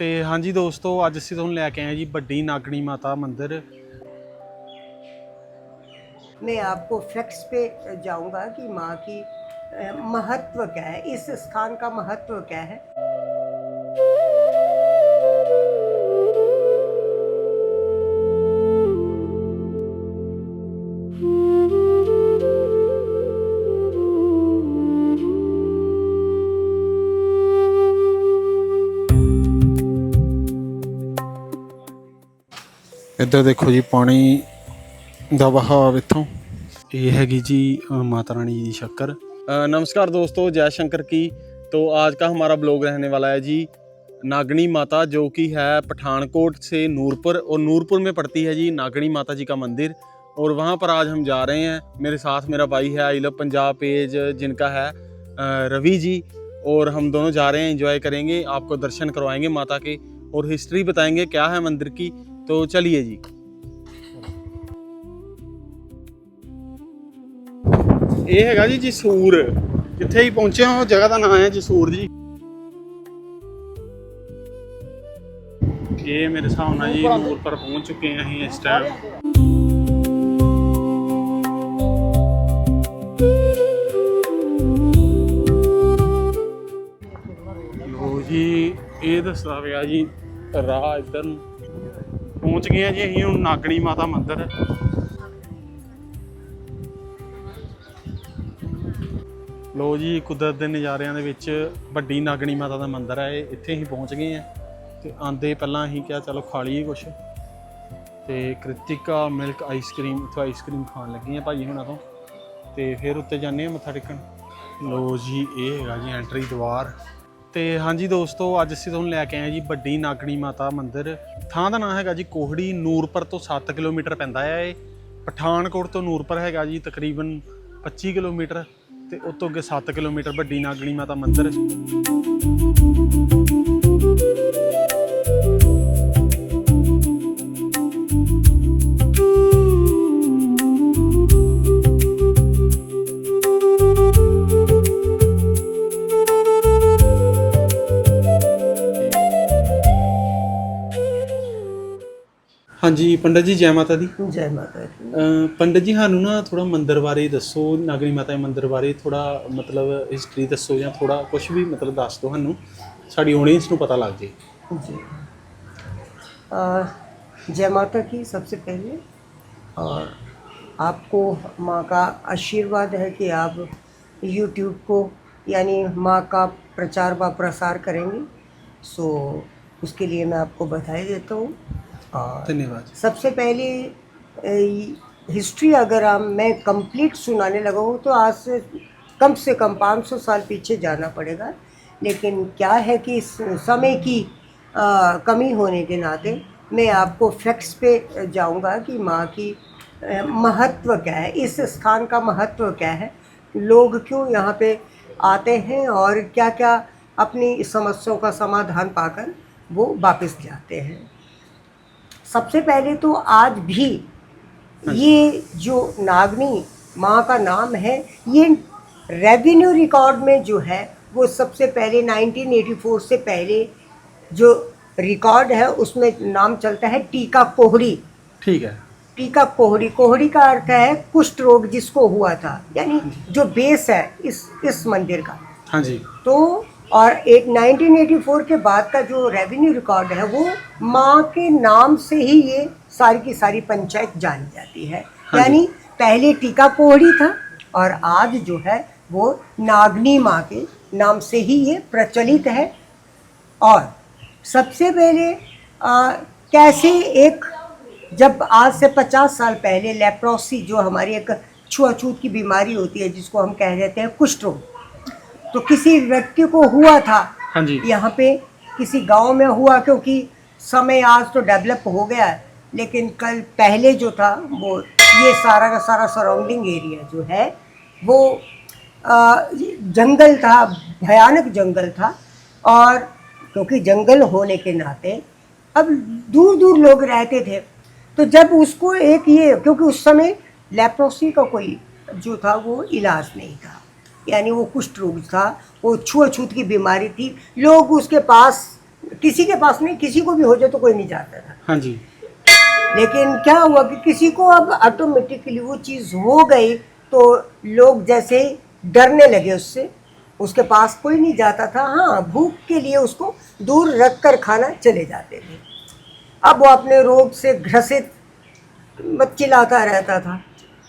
ਤੇ ਹਾਂਜੀ ਦੋਸਤੋ, ਅੱਜ ਅਸੀਂ ਤੁਹਾਨੂੰ ਲੈ ਕੇ ਆਏ ਜੀ ਵੱਡੀ नागनी माता मंदिर। मैं आपको फैक्ट्स पे जाऊंगा कि माँ की महत्व क्या है, इस स्थान का महत्व क्या है। इधर देखो जी पानी ਦਾ ਵਹਾਅ ਇੱਥੋਂ। ये हैगी जी माता रानी जी शक्कर। नमस्कार दोस्तों, जय शंकर की। तो आज का हमारा ब्लॉग रहने वाला है जी नागनी माता, जो कि है पठानकोट से नूरपुर, और नूरपुर में पड़ती है जी नागनी माता जी का मंदिर। और वहाँ पर आज हम जा रहे हैं। मेरे साथ मेरा भाई है आई लव पंजाब पेज जिनका है रवि जी, और हम दोनों जा रहे हैं, एंजॉय करेंगे, आपको दर्शन करवाएंगे माता के और हिस्ट्री बताएंगे क्या है मंदिर की। तो चलिए जी। ਇਹ ਹੈਗਾ ਜੀ ਜਸੂਰ, ਜਿੱਥੇ ਹੀ ਪਹੁੰਚੇ ਹਾਂ ਉਹ ਜਗ੍ਹਾ ਦਾ ਨਾਮ ਹੈ ਜਸੂਰ ਜੀ। ਇਹ ਮੇਰੇ ਹਿਸਾਬ ਨਾਲ ਜੀ ਨੂਰ ਪਰ ਪਹੁੰਚ ਚੁੱਕੇ ਹਾਂ ਅਸੀਂ ਇਸ ਟਾਈਮ। ਲੋ ਜੀ, ਇਹ ਦੱਸਦਾ ਪਿਆ ਜੀ ਰਾਹ ਇੱਧਰ ਨੂੰ। ਪਹੁੰਚ ਗਏ ਹਾਂ ਜੀ ਅਸੀਂ ਹੁਣ ਨਾਗਣੀ ਮਾਤਾ ਮੰਦਿਰ। लो जी, कुदरत के नज़ारिया के विच वड्डी नागनी माता का मंदिर है। इत्थे ही पहुँच गए हैं तो आंदे पहला असीं क्या चलो खा लीए कुछ। तो कृतिका मिल्क आइसक्रीम, इत्थों आइसक्रीम खान लगे हैं भाई हुणां तो। फिर उत्ते जाने मत्था टेकन। लो जी, ये हैगा जी एंट्री द्वार। तो हाँ जी दोस्तों, अज असीं तुहानूं लैके आए जी वड्डी नागनी माता मंदिर। थां दा नाम हैगा जी कोहड़ी। नूरपुर तो 7 किलोमीटर पैंदा है। पठानकोट तो नूरपुर हैगा जी तकरीबन 25 किलोमीटर। ਤੇ ਉਤੋਂ ਅੱਗੇ 7 ਕਿਲੋਮੀਟਰ ਵੱਡੀ ਨਾਗਣੀ ਮਾਤਾ ਮੰਦਿਰ। हाँ जी पंडित जी, जय माता दी। जय माता दी। पंडित जी, सानू ना थोड़ा मंदिर बारे दसो, नागनी माता के मंदिर बारे थोड़ा मतलब हिस्टरी दसो, या थोड़ा कुछ भी मतलब दस दो सानू, साडी ऑडियंस नू पता लग जाए जी। जय माता की सबसे पहले, और आपको माँ का आशीर्वाद है कि आप YouTube को यानी माँ का प्रचार व प्रसार करेंगे, सो उसके लिए मैं आपको बधाई देता हूँ। धन्यवाद। सबसे पहले हिस्ट्री अगर मैं कंप्लीट सुनाने लगा हूँ तो आज से कम 500 साल पीछे जाना पड़ेगा। लेकिन क्या है कि समय की कमी होने के नाते मैं आपको फैक्ट्स पे जाऊँगा कि माँ की महत्व क्या है, इस स्थान का महत्व क्या है, लोग क्यों यहाँ पे आते हैं और क्या क्या अपनी समस्याओं का समाधान पाकर वो वापस जाते हैं। सबसे पहले तो आज भी ये जो नागनी माँ का नाम है, ये रेवेन्यू रिकॉर्ड में जो है वो सबसे पहले 1984 से पहले जो रिकॉर्ड है उसमें नाम चलता है टीका कोहड़ी। ठीक है। टीका कोहड़ी, कोहड़ी का अर्थ है कुष्ठ रोग जिसको हुआ था, यानी जो बेस है इस मंदिर का। हाँ जी। तो और एक 1984 के बाद का जो रेवेन्यू रिकॉर्ड है वो माँ के नाम से ही ये सारी की सारी पंचायत जानी जाती है। हाँ, यानी पहले टीका कोहड़ी था और आज जो है वो नागनी माँ के नाम से ही ये प्रचलित है। और सबसे पहले कैसे एक जब आज से 50 साल पहले लेप्रोसी, जो हमारी एक छुआछूत की बीमारी होती है जिसको हम कह देते हैं कुष्ठ रोग, तो किसी व्यक्ति को हुआ था। हाँ जी। यहाँ पे किसी गांव में हुआ, क्योंकि समय आज तो डेवलप हो गया है, लेकिन कल पहले जो था वो ये सारा का सारा सराउंडिंग एरिया जो है वो जंगल था, भयानक जंगल था। और क्योंकि जंगल होने के नाते अब दूर दूर लोग रहते थे, तो जब उसको एक ये, क्योंकि उस समय लेप्रोसी का कोई जो था वो इलाज नहीं था, यानी वो कुष्ठ रोग था, वो छुआछूत की बीमारी थी, लोग उसके पास किसी के पास नहीं, किसी को भी हो जाए तो कोई नहीं जाता था। हाँ जी। लेकिन क्या हुआ कि किसी को अब ऑटोमेटिकली वो चीज़ हो गई तो लोग जैसे डरने लगे उससे, उसके पास कोई नहीं जाता था। हाँ, भूख के लिए उसको दूर रख कर खाना चले जाते थे। अब वो अपने रोग से ग्रसित चिल्लाता रहता था,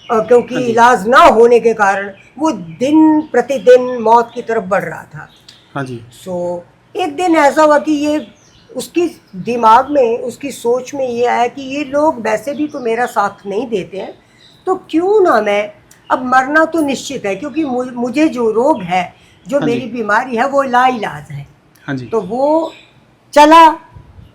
और क्योंकि हाँ जी। इलाज ना होने के कारण वो दिन प्रतिदिन मौत की तरफ बढ़ रहा था। हाँ जी। सो एक दिन ऐसा हुआ कि ये उसकी दिमाग में, उसकी सोच में ये आया कि ये लोग वैसे भी तो मेरा साथ नहीं देते हैं, तो क्यों ना मैं, अब मरना तो निश्चित है क्योंकि मुझे जो रोग है, जो हाँ जी। मेरी बीमारी है वो लाइलाज है। हाँ जी। तो वो चला,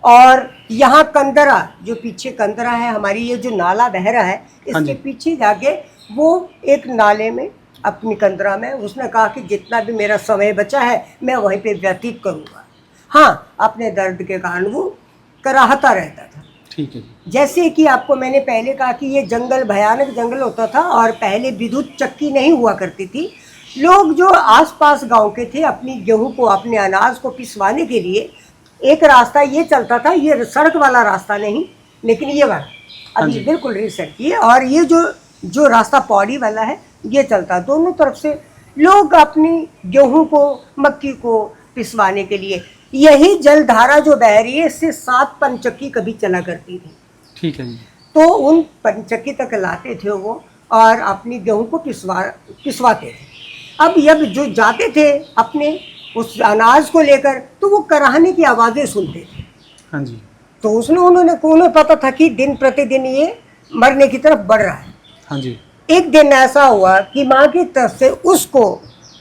और यहाँ कंदरा, जो पीछे कंदरा है हमारी, ये जो नाला बह रहा है हाँ इसके जी। पीछे जाके वो एक नाले में, अपनी कंदरा में, उसने कहा कि जितना भी मेरा समय बचा है मैं वहीं पे व्यतीत करूँगा। हाँ, अपने दर्द के कारण वो कराहता रहता था। ठीक है जी। जैसे कि आपको मैंने पहले कहा कि ये जंगल भयानक जंगल होता था, और पहले विद्युत चक्की नहीं हुआ करती थी। लोग जो आसपास गांव के थे, अपनी गेहूं को, अपने अनाज को पिसवाने के लिए एक रास्ता ये चलता था, ये सड़क वाला रास्ता नहीं, लेकिन ये वाला, हाँ अब जी। ये बिल्कुल रिसेंट, ये और ये जो रास्ता पौड़ी वाला है ये चलता, दोनों तरफ से लोग अपनी गेहूं को, मक्की को पिसवाने के लिए, यही जलधारा जो बह रही है इससे 7 पनचक्की कभी चला करती थी। ठीक है जी। तो उन पनचक्की तक लाते थे वो, और अपनी गेहूं को पिसवाते थे। अब जब जो जाते थे अपने उस अनाज को लेकर, तो वो कराहने की आवाज़ें सुनते थे। हाँ जी। तो उन्हें पता था कि दिन प्रतिदिन ये मरने की तरफ बढ़ रहा है। हाँ जी। एक दिन ऐसा हुआ कि माँ की तरफ से उसको,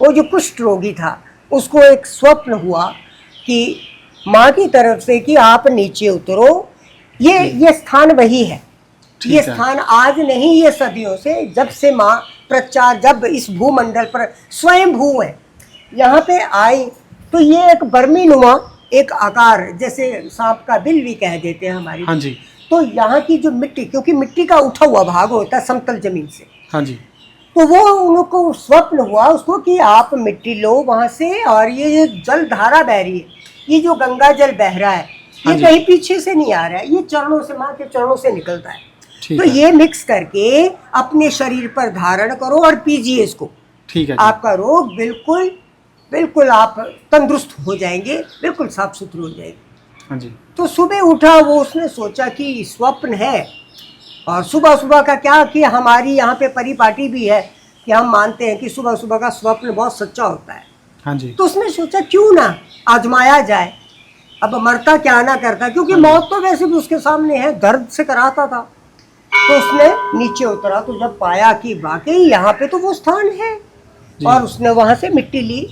वो जो कुष्ठ रोगी था, उसको एक स्वप्न हुआ कि माँ की तरफ से कि आप नीचे उतरो, ये स्थान वही है। ये स्थान आज नहीं, ये सदियों से, जब से माँ प्रचार, जब इस भूमंडल पर स्वयं भू है, यहाँ पे आई, तो ये एक बर्मी नुमा एक आकार, जैसे सांप का बिल भी कह देते हैं हमारी। हाँ जी। तो यहाँ की जो मिट्टी, क्योंकि मिट्टी का उठा हुआ भाग होता है समतल जमीन से, हाँ जी। तो वो उनको स्वप्न हुआ उसको कि आप मिट्टी लो वहाँ से, और ये जल धारा बह रही है, ये जो गंगा जल बह रहा है, ये कहीं पीछे से नहीं आ रहा है, ये चरणों से, माँ के चरणों से निकलता है। तो ये मिक्स करके अपने शरीर पर धारण करो और पीजिए इसको। ठीक है। आपका रोग बिल्कुल बिल्कुल आप तंदुरुस्त हो जाएंगे, बिल्कुल साफ सुथरे हो जाएंगे। हाँ जी। तो सुबह उठा वो, उसने सोचा कि स्वप्न है, और सुबह सुबह का क्या कि हमारी यहाँ पे परिपाटी भी है कि हम मानते हैं कि सुबह सुबह का स्वप्न बहुत सच्चा होता है। हाँ जी। तो उसने सोचा क्यों ना आजमाया जाए, अब मरता क्या ना करता, क्योंकि मौत तो वैसे भी उसके सामने है, दर्द से कराता था। तो उसने नीचे उतरा, तो जब पाया कि वाकई यहाँ पे तो वो स्थान है, और उसने वहाँ से मिट्टी ली,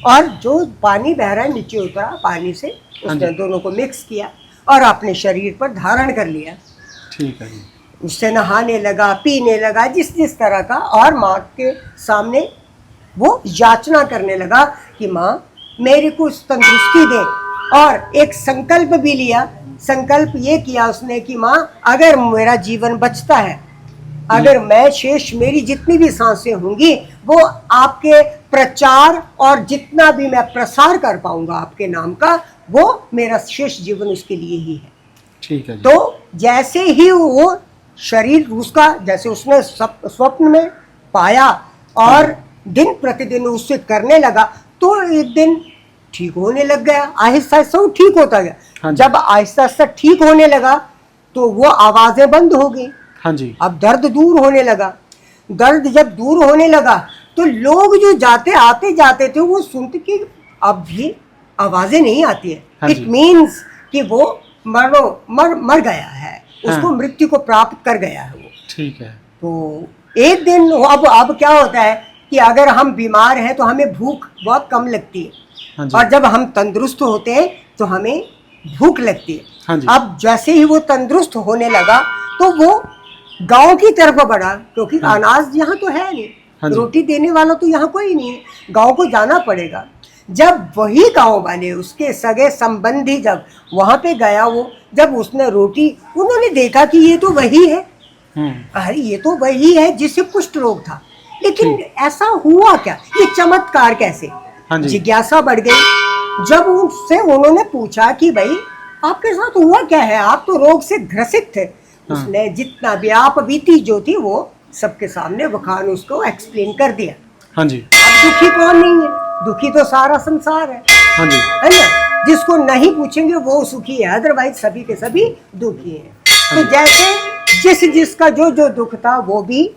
और जो पानी बह रहा है नीचे उतरा, पानी से उसने दोनों को मिक्स किया और अपने शरीर पर धारण कर लिया। ठीक है जी। उससे नहाने लगा, पीने लगा, जिस तरह का, और माँ के सामने वो याचना करने लगा कि माँ मेरे को तंदुरुस्ती दे, और एक संकल्प भी लिया। संकल्प ये किया उसने कि माँ अगर मेरा जीवन बचता है, अगर मैं शेष, मेरी जितनी भी सांसें होंगी वो आपके प्रचार और जितना भी मैं प्रसार कर पाऊंगा आपके नाम का, वो मेरा शेष जीवन उसके लिए ही है। ठीक है। तो जैसे ही वो शरीर उसका, जैसे उसने स्वप्न में पाया और दिन प्रतिदिन उससे करने लगा, तो एक दिन ठीक होने लग गया, आहिस्ता आहिस्ता वो ठीक होता गया। जब आहिस्ता आहिस्ता ठीक होने लगा तो वो आवाज़ें बंद हो गई। हाँ जी। अब दर्द दूर होने लगा। दर्द जब दूर होने लगा तो लोग जो आते जाते थे वो सुनते कि अब भी आवाज़ें नहीं आती है, इट मीन्स कि वो मर गया है, उसको मृत्यु को प्राप्त कर गया है वो। ठीक है। तो एक दिन अब क्या होता है कि अगर हम बीमार हैं तो हमें भूख बहुत कम लगती है, और जब हम तंदुरुस्त होते हैं तो हमें भूख लगती है। अब जैसे ही वो तंदुरुस्त होने लगा तो वो गांव की तरफ बढ़ा, क्योंकि अनाज यहाँ तो है नहीं, रोटी देने वाला तो यहाँ कोई नहीं है, गांव को जाना पड़ेगा। जब वही गांव वाले, उसके सगे संबंधी जब वहाँ पे गया, वो जब उसने रोटी, उन्होंने देखा कि ये तो वही है, अरे ये तो वही है जिससे कुष्ठ रोग था, लेकिन ऐसा हुआ क्या, ये चमत्कार कैसे? जिज्ञासा बढ़ गई। जब उनसे उन्होंने पूछा कि भाई आपके साथ हुआ क्या है, आप तो रोग से ग्रसित थे, उसने जितना भी आप बीती जो थी वो सबके सामने बखान उसको एक्सप्लेन कर दिया। हाँ जी। अब दुखी कौन नहीं है, दुखी तो सारा संसार है। हाँ जी। है ना, जिसको नहीं पूछेंगे वो सुखी है, अदरवाइज सभी के सभी दुखी हैं। तो जैसे जिसका जो जो दुख था वो भी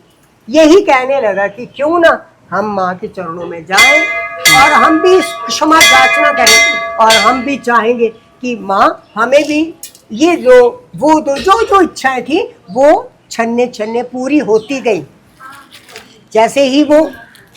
यही कहने लगा कि क्यों ना हम माँ के चरणों में जाएं और हम भी क्षमा याचना करें, और हम भी चाहेंगे कि माँ हमें भी ये जो इच्छाएं थी वो छन्ने छन्ने पूरी होती गई। जैसे ही वो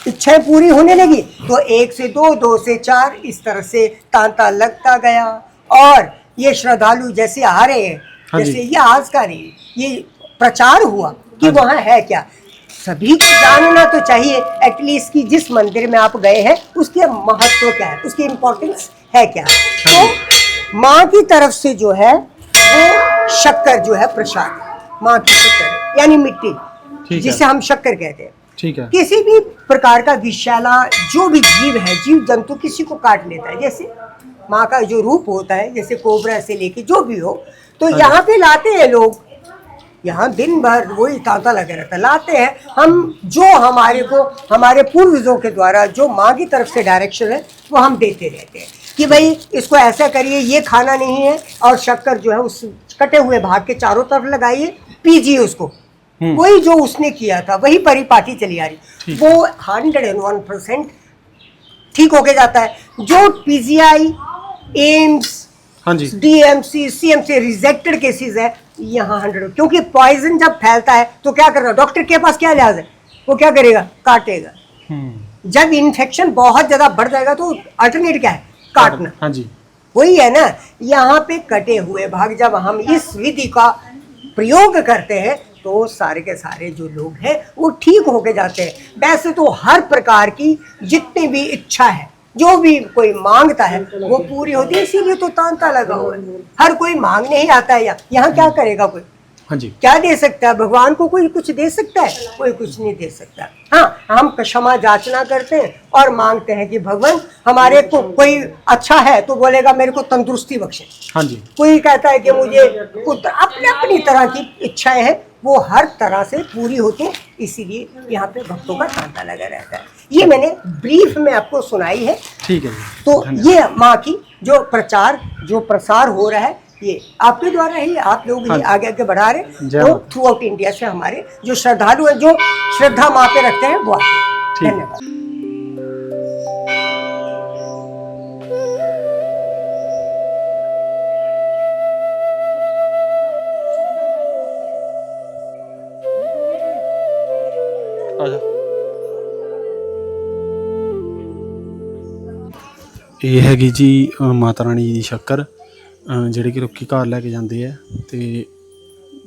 इच्छाएं पूरी होने लगी तो 1 से 2, 2 से 4 इस तरह से तांता लगता गया। और ये श्रद्धालु जैसे आ रहे हैं, जैसे ये आज का नहीं, ये प्रचार हुआ कि वहाँ है क्या, सभी को जानना तो चाहिए एटलीस्ट कि जिस मंदिर में आप गए हैं उसके महत्व क्या है, उसकी इम्पोर्टेंस है क्या। तो माँ की तरफ से जो है वो शक्कर जो है प्रसाद, माँ की शक्कर यानी मिट्टी जिसे हम शक्कर कहते हैं। ठीक है। किसी भी प्रकार का विषैला जो भी जीव है, जीव जंतु किसी को काट लेता है, जैसे माँ का जो रूप होता है, जैसे कोबरा से लेके जो भी हो, तो यहाँ पे लाते हैं लोग, यहाँ दिन भर वही तांता लगे रहता, लाते हैं हम जो हमारे पूर्वजों के द्वारा जो माँ की तरफ से डायरेक्शन है वो हम देते रहते हैं कि भाई इसको ऐसा करिए, ये खाना नहीं है, और शक्कर जो है उस कटे हुए भाग के चारों तरफ लगाइए, पीजिए उसको। वही जो उसने किया था वही परिपाटी चली आ रही, वो 101% ठीक होके जाता है। जो PGI, AIIMS, DMC, CMC rejected cases है यहाँ 100, क्योंकि पॉइजन जब फैलता है तो क्या कर रहा है डॉक्टर के पास, क्या लिहाज है, वो क्या करेगा, काटेगा। जब इन्फेक्शन बहुत ज्यादा बढ़ जाएगा तो अल्टरनेट क्या है, काटना। हाँ जी, वही है ना, यहाँ पे कटे हुए भाग जब हम इस विधि का प्रयोग करते हैं तो सारे के सारे जो लोग हैं वो ठीक होके जाते हैं। वैसे तो हर प्रकार की जितनी भी इच्छा है, जो भी कोई मांगता है वो पूरी होती है, इसीलिए तो तांता लगा हुआ है। हर कोई मांगने ही आता है, यहाँ क्या करेगा कोई, हाँ जी, क्या दे सकता है, भगवान को कोई कुछ दे सकता है, कोई कुछ नहीं दे सकता। हाँ, हम क्षमा याचना करते हैं और मांगते हैं कि भगवान हमारे को कोई अच्छा है तो बोलेगा मेरे को तंदुरुस्ती बख्शे। हाँ जी, कोई कहता है कि मुझे अपनी अपनी तरह की इच्छाएं हैं, वो हर तरह से पूरी होती है, इसीलिए यहाँ पे भक्तों का तांता लगा रहता है। ये मैंने ब्रीफ में आपको सुनाई है। ठीक है। तो ये माँ की जो प्रचार जो प्रसार हो रहा है ये आपके द्वारा ही, आप लोग ही आगे आगे बढ़ा रहे, तो थ्रू आउट इंडिया से हमारे जो श्रद्धालु हैं, जो श्रद्धा माँ पे रखते हैं वो आते हैं। धन्यवाद। ਇਹ ਹੈਗੀ ਜੀ ਮਾਤਾ ਰਾਣੀ ਦੀ ਸ਼ੱਕਰ, ਜਿਹੜੇ ਕਿ ਲੋਕੀ ਘਰ ਲੈ ਕੇ ਜਾਂਦੇ ਆ, ਤੇ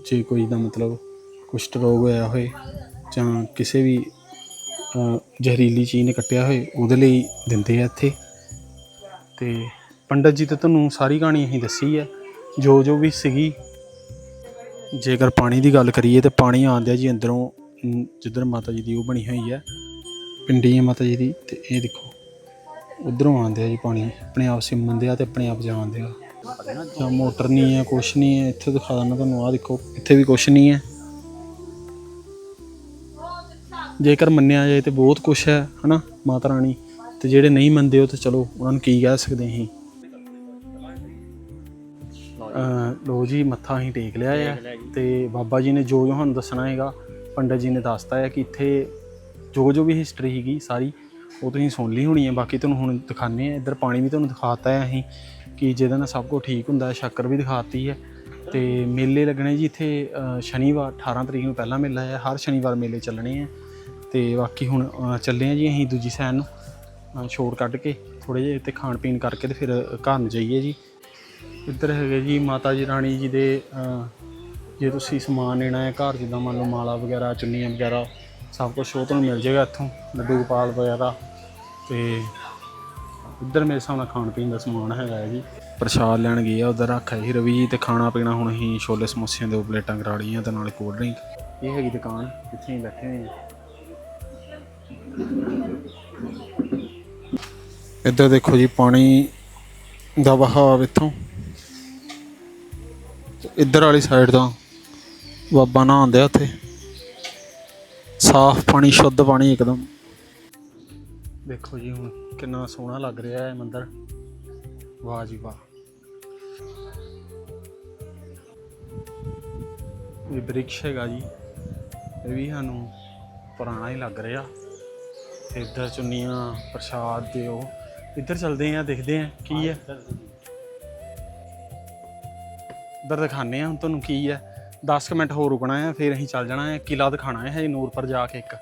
ਜੇ ਕੋਈ ਦਾ ਮਤਲਬ ਕੁਸ਼ਟ ਰੋਗ ਹੋਇਆ ਹੋਏ ਜਾਂ ਕਿਸੇ ਵੀ ਜ਼ਹਿਰੀਲੀ ਚੀਜ਼ ਨੇ ਕੱਟਿਆ ਹੋਏ ਉਹਦੇ ਲਈ ਦਿੰਦੇ ਆ ਇੱਥੇ। ਤੇ ਪੰਡਤ ਜੀ ਤੇ ਤੁਹਾਨੂੰ ਸਾਰੀ ਕਹਾਣੀ ਅਸੀਂ ਦੱਸੀ ਹੈ ਜੋ ਵੀ ਸੀਗੀ। ਜੇਕਰ ਪਾਣੀ ਦੀ ਗੱਲ ਕਰੀਏ ਤਾਂ ਪਾਣੀ ਆਉਂਦਾ ਜੀ ਅੰਦਰੋਂ, ਜਿੱਧਰ ਮਾਤਾ ਜੀ ਦੀ ਉਹ ਬਣੀ ਹੋਈ ਹੈ ਪਿੰਡੀ ਹੈ ਮਾਤਾ ਜੀ ਦੀ, ਤੇ ਇਹ ਦੇਖੋ ਉੱਧਰੋਂ ਆਉਂਦੇ ਆ ਜੀ ਪਾਣੀ, ਆਪਣੇ ਆਪ ਸਿਮਣ ਦਿਆ ਤੇ ਆਪਣੇ ਆਪ ਜਾਣਦੇ ਆ। ਜਾਂ ਮੋਟਰ ਨਹੀਂ ਹੈ, ਕੁਛ ਨਹੀਂ ਹੈ, ਇੱਥੇ ਦਿਖਾ ਦਿੰਦਾ ਤੁਹਾਨੂੰ, ਆਹ ਦੇਖੋ ਇੱਥੇ ਵੀ ਕੁਛ ਨਹੀਂ ਹੈ। ਜੇਕਰ ਮੰਨਿਆ ਜਾਏ ਤਾਂ ਬਹੁਤ ਕੁਛ ਹੈ ਹਨਾ ਮਾਤਾ ਰਾਣੀ, ਤੇ ਜਿਹੜੇ ਨਹੀਂ ਮੰਨਦੇ ਉਹ ਤਾਂ ਚਲੋ ਉਹਨਾਂ ਨੂੰ ਕੀ ਕਹਿ ਸਕਦੇ ਅਸੀਂ। ਲੋ ਜੀ ਮੱਥਾ ਅਸੀਂ ਟੇਕ ਲਿਆ ਹੈ, ਤੇ ਬਾਬਾ ਜੀ ਨੇ ਜੋ ਸਾਨੂੰ ਦੱਸਣਾ ਹੈਗਾ ਪੰਡਤ ਜੀ ਨੇ ਦੱਸਤਾ ਹੈ ਕਿ ਇੱਥੇ ਜੋ ਵੀ ਹਿਸਟਰੀ ਹੈਗੀ ਸਾਰੀ ਉਹ ਤੁਸੀਂ ਸੁਣ ਲਈ ਹੋਣੀ ਹੈ। ਬਾਕੀ ਤੁਹਾਨੂੰ ਹੁਣ ਦਿਖਾਉਂਦੇ ਹਾਂ, ਇੱਧਰ ਪਾਣੀ ਵੀ ਤੁਹਾਨੂੰ ਦਿਖਾਤਾ ਹੈ ਅਸੀਂ ਕਿ ਜਿਹਦੇ ਨਾਲ ਸਭ ਕੁਝ ਠੀਕ ਹੁੰਦਾ ਹੈ, ਸ਼ੱਕਰ ਵੀ ਦਿਖਾਤੀ ਹੈ। ਤੇ ਮੇਲੇ ਲੱਗਣੇ ਜੀ ਇੱਥੇ ਸ਼ਨੀਵਾਰ 18 ਤਰੀਕ ਨੂੰ ਪਹਿਲਾ ਮੇਲਾ ਹੈ, ਹਰ ਸ਼ਨੀਵਾਰ ਮੇਲੇ ਚੱਲਣੇ ਹੈ। ਤੇ ਬਾਕੀ ਹੁਣ ਚੱਲੇ ਹਾਂ ਜੀ ਅਸੀਂ ਦੂਜੀ ਸਾਈਡ ਨੂੰ, ਛੋੜ ਕੱਢ ਕੇ ਥੋੜ੍ਹੇ ਜਿਹੇ ਤੇ ਖਾਣ ਪੀਣ ਕਰਕੇ ਤੇ ਫਿਰ ਘਰ ਨੂੰ ਜਾਈਏ ਜੀ। ਇੱਧਰ ਹੈਗੇ ਜੀ ਮਾਤਾ ਜੀ ਰਾਣੀ ਜੀ ਦੇ, ਜੇ ਤੁਸੀਂ ਸਮਾਨ ਲੈਣਾ ਹੈ ਘਰ, ਜਿੱਦਾਂ ਮੰਨ ਲਓ ਮਾਲਾ ਵਗੈਰਾ, ਚੁੰਨੀਆਂ ਵਗੈਰਾ, ਸਭ ਕੁਛ ਉਹ ਤੁਹਾਨੂੰ ਮਿਲ ਜਾਏਗਾ ਇੱਥੋਂ, ਲੱਡੂ ਗੋਪਾਲ ਵਗੈਰਾ। ਤੇ ਇੱਧਰ ਮੇਰੇ ਹਿਸਾਬ ਨਾਲ ਖਾਣ ਪੀਣ ਦਾ ਸਮਾਨ ਹੈਗਾ ਹੈ ਜੀ। ਪ੍ਰਸ਼ਾਦ ਲੈਣ ਗਏ ਆ, ਉੱਧਰ ਰੱਖਿਆ ਸੀ ਰਵੀ ਜੀ, ਤੇ ਖਾਣਾ ਪੀਣਾ ਹੁਣ ਅਸੀਂ ਛੋਲੇ ਸਮੋਸਿਆਂ ਦੇ 2 ਪਲੇਟਾਂ ਕਰਾ ਲਈਆਂ ਤੇ ਨਾਲ ਕੋਲਡ ਡਰਿੰਕ। ਇਹ ਹੈਗੀ ਦੁਕਾਨ ਜਿੱਥੇ ਅਸੀਂ ਬੈਠੇ ਹੋਏ ਹਾਂ। ਇੱਧਰ ਦੇਖੋ ਜੀ ਪਾਣੀ ਦਾ ਵਹਾਵ ਇੱਥੋਂ ਇੱਧਰ ਵਾਲੀ ਸਾਈਡ ਤੋਂ ਬਾਬਾ ਨਹਾਉਂਦੇ ਆ ਉੱਥੇ। ਸਾਫ਼ ਪਾਣੀ, ਸ਼ੁੱਧ ਪਾਣੀ ਇੱਕਦਮ। ਦੇਖੋ ਜੀ ਹੁਣ ਕਿੰਨਾ ਸੋਹਣਾ ਲੱਗ ਰਿਹਾ ਹੈ ਮੰਦਿਰ। ਵਾਹ ਜੀ ਵਾਹ। ਇਹ ਬ੍ਰਿਕਸ਼ ਹੈਗਾ ਜੀ, ਇਹ ਵੀ ਸਾਨੂੰ ਪੁਰਾਣਾ ਹੀ ਲੱਗ ਰਿਹਾ। ਤੇ ਇੱਧਰ ਚੁੰਨੀਆਂ ਪ੍ਰਸ਼ਾਦ ਦਿਓ। ਇੱਧਰ ਚਲਦੇ ਆ, ਦੇਖਦੇ ਆ ਕੀ ਹੈ। ਇੱਧਰ ਦਿਖਾਉਂਦੇ ਹਾਂ ਹੁਣ ਤੁਹਾਨੂੰ ਕੀ ਹੈ। 10 ਮਿੰਟ ਹੋਰ ਰੁਕਣਾ ਹੈ, ਫਿਰ ਅਸੀਂ ਚੱਲ ਜਾਣਾ ਹੈ। ਕਿਲ੍ਹਾ ਦਿਖਾਉਣਾ ਹੈ ਹਜੇ ਨੂਰਪੁਰ ਜਾ ਕੇ ਇੱਕ,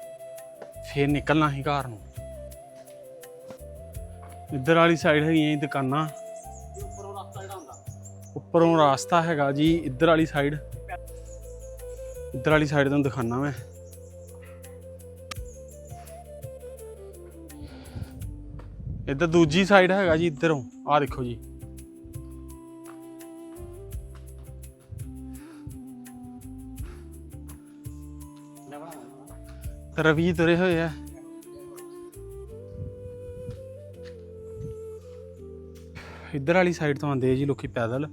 ਫਿਰ ਨਿਕਲਣਾ ਅਸੀਂ ਘਰ ਨੂੰ। ਇੱਧਰ ਵਾਲੀ ਸਾਈਡ ਹੈਗੀਆਂ ਜੀ ਦੁਕਾਨਾਂ, ਉੱਪਰੋਂ ਰਾਸਤਾ ਹੈਗਾ ਜੀ। ਇੱਧਰ ਵਾਲੀ ਸਾਈਡ, ਇੱਧਰ ਵਾਲੀ ਸਾਈਡ ਤੁਹਾਨੂੰ ਦਿਖਾਣਾ ਮੈਂ। ਇੱਧਰ ਦੂਜੀ ਸਾਈਡ ਹੈਗਾ ਜੀ, ਇੱਧਰੋਂ ਆਹ ਦੇਖੋ ਜੀ। ਰਵੀ ਤੁਰੇ ਹੋਏ ਆ। ਇੱਧਰ ਵਾਲੀ ਸਾਈਡ ਤੋਂ ਆਉਂਦੇ ਆ ਜੀ ਲੋਕੀ ਪੈਦਲ।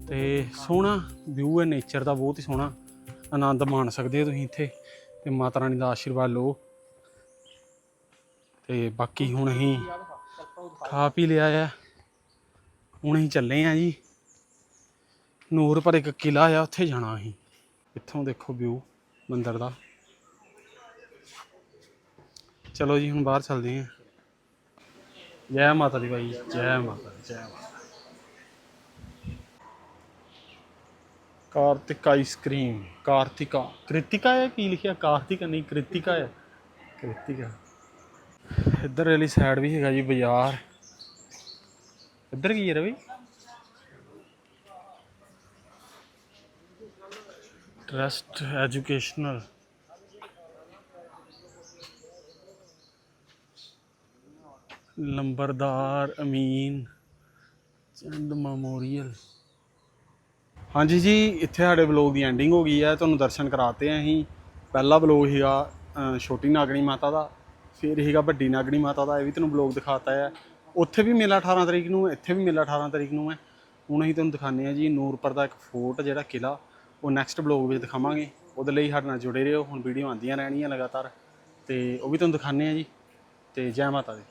ਤੇ ਸੋਹਣਾ ਵਿਊ ਹੈ ਨੇਚਰ ਦਾ, ਬਹੁਤ ਹੀ ਸੋਹਣਾ। ਆਨੰਦ ਮਾਣ ਸਕਦੇ ਹੋ ਤੁਸੀਂ ਇੱਥੇ, ਤੇ ਮਾਤਾ ਰਾਣੀ ਦਾ ਆਸ਼ੀਰਵਾਦ ਲਓ। ਤੇ ਬਾਕੀ ਹੁਣ ਅਸੀਂ ਖਾ ਪੀ ਲਿਆ ਆ, ਹੁਣ ਅਸੀਂ ਚੱਲੇ ਆ ਜੀ ਨੂਰਪੁਰ। ਇੱਕ ਕਿਲ੍ਹਾ ਆ, ਉੱਥੇ ਜਾਣਾ ਅਸੀਂ। ਇੱਥੋਂ ਦੇਖੋ ਵਿਊ ਮੰਦਿਰ ਦਾ। ਚਲੋ ਜੀ ਹੁਣ ਬਾਹਰ ਚੱਲਦੇ ਹਾਂ। ਜੈ ਮਾਤਾ ਦੀ ਬਾਈ, ਜੈ ਮਾਤਾ ਦੀ, ਜੈ ਮਾਤਾ। ਕਾਰਤਿਕ ਆਈਸਕ੍ਰੀਮ, ਕਾਰਤਿਕਾ, ਕ੍ਰਿਤਿਕਾ ਹੈ ਕੀ ਲਿਖਿਆ? ਕਾਰਤਿਕਾ ਨਹੀਂ, ਕ੍ਰਿਤਿਕਾ ਹੈ, ਕ੍ਰਿਤਿਕਾ। ਇੱਧਰ ਵਾਲੀ ਸਾਈਡ ਵੀ ਹੈਗਾ ਜੀ ਬਾਜ਼ਾਰ। ਇੱਧਰ ਕੀ ਹੈ ਰਵੀ? Trust educational. ਲੰਬਰਦਾਰ ਅਮੀਨ ਚੰਦ ਮੈਮੋਰੀਅਲ। ਹਾਂਜੀ ਜੀ, ਇੱਥੇ ਸਾਡੇ ਵਲੋਗ ਦੀ ਐਂਡਿੰਗ ਹੋ ਗਈ ਹੈ। ਤੁਹਾਨੂੰ ਦਰਸ਼ਨ ਕਰਾਤੇ ਆ ਅਸੀਂ। ਪਹਿਲਾ ਵਲੋਗ ਸੀਗਾ ਛੋਟੀ ਨਾਗਣੀ ਮਾਤਾ ਦਾ, ਫਿਰ ਸੀਗਾ ਵੱਡੀ ਨਾਗਣੀ ਮਾਤਾ ਦਾ। ਇਹ ਵੀ ਤੁਹਾਨੂੰ ਵਲੋਗ ਦਿਖਾਤਾ ਹੈ। ਉੱਥੇ ਵੀ ਮੇਲਾ 18 ਤਰੀਕ ਨੂੰ, ਇੱਥੇ ਵੀ ਮੇਲਾ 18 ਤਰੀਕ ਨੂੰ ਹੈ। ਹੁਣ ਅਸੀਂ ਤੁਹਾਨੂੰ ਦਿਖਾਉਂਦੇ ਹਾਂ ਜੀ ਨੂਰਪੁਰ ਦਾ ਇੱਕ ਫੋਰਟ, ਜਿਹੜਾ ਕਿਲ੍ਹਾ। ਉਹ ਨੈਕਸਟ ਵਲੋਗ ਵਿੱਚ ਦਿਖਾਵਾਂਗੇ। ਉਹਦੇ ਲਈ ਸਾਡੇ ਨਾਲ ਜੁੜੇ ਰਹੋ। ਹੁਣ ਵੀਡੀਓ ਆਉਂਦੀਆਂ ਰਹਿਣੀਆਂ ਲਗਾਤਾਰ, ਤੇ ਉਹ ਵੀ ਤੁਹਾਨੂੰ ਦਿਖਾਉਂਦੇ ਹਾਂ ਜੀ। ਤੇ ਜੈ ਮਾਤਾ ਦੀ।